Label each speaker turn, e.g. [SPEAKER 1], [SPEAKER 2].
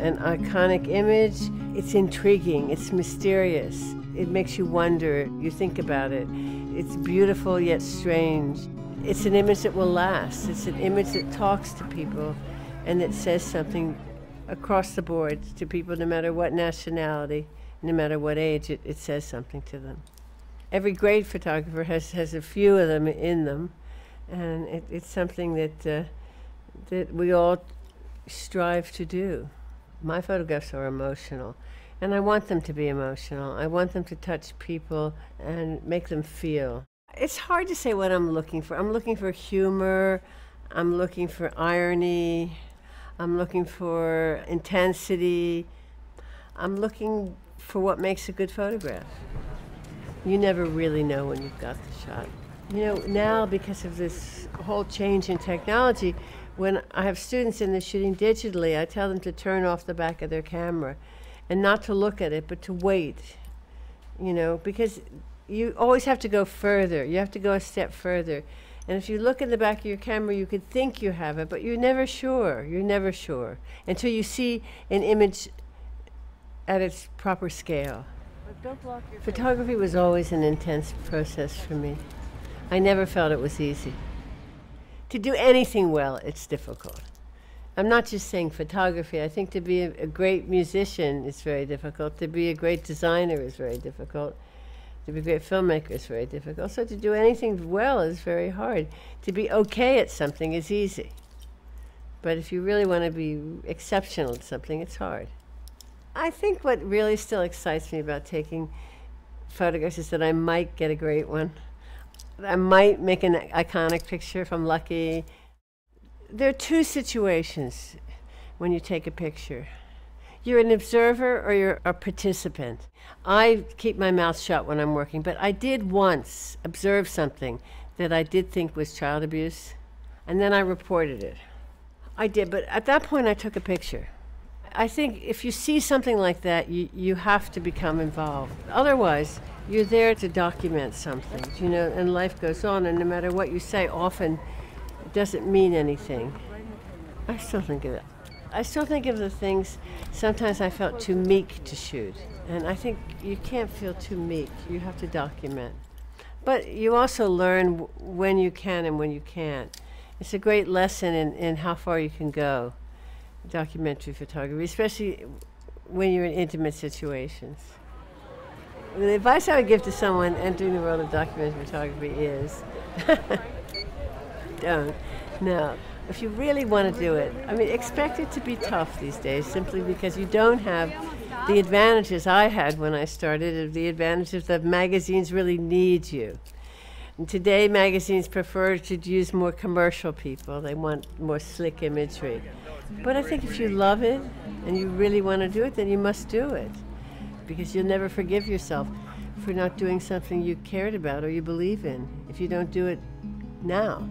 [SPEAKER 1] an iconic image, it's intriguing, it's mysterious. It makes you wonder, you think about it. It's beautiful yet strange. It's an image that will last. It's an image that talks to people and that says something across the board to people, no matter what nationality, no matter what age, it says something to them. Every great photographer has a few of them in them, and it's something that we all strive to do. My photographs are emotional, and I want them to be emotional. I want them to touch people and make them feel. It's hard to say what I'm looking for. I'm looking for humor, I'm looking for irony, I'm looking for intensity. I'm looking for what makes a good photograph. You never really know when you've got the shot. You know, now because of this whole change in technology, when I have students and they're shooting digitally, I tell them to turn off the back of their camera and not to look at it, but to wait, you know, because you always have to go further. You have to go a step further. And if you look in the back of your camera, you could think you have it, but you're never sure. You're never sure until you see an image at its proper scale. But don't block your photography was always an intense process for me. I never felt it was easy. To do anything well, it's difficult. I'm not just saying photography. I think to be a great musician is very difficult. To be a great designer is very difficult. To be a great filmmaker is very difficult. So to do anything well is very hard. To be okay at something is easy. But if you really want to be exceptional at something, it's hard. I think what really still excites me about taking photographs is that I might get a great one. I might make an iconic picture if I'm lucky. There are two situations when you take a picture. You're an observer or you're a participant. I keep my mouth shut when I'm working, but I did once observe something that I did think was child abuse, and then I reported it. I did, but at that point I took a picture. I think if you see something like that, you have to become involved. Otherwise, you're there to document something, you know, and life goes on, and no matter what you say, often it doesn't mean anything. I still think of it. I still think of the things, sometimes I felt too meek to shoot. And I think you can't feel too meek, you have to document. But you also learn when you can and when you can't. It's a great lesson in how far you can go, documentary photography, especially when you're in intimate situations. The advice I would give to someone entering the world of documentary photography is, don't, no. If you really want to do it, I mean, expect it to be tough these days, simply because you don't have the advantages I had when I started, the advantages that magazines really need you. And today, magazines prefer to use more commercial people. They want more slick imagery. But I think if you love it and you really want to do it, then you must do it, because you'll never forgive yourself for not doing something you cared about or you believe in if you don't do it now.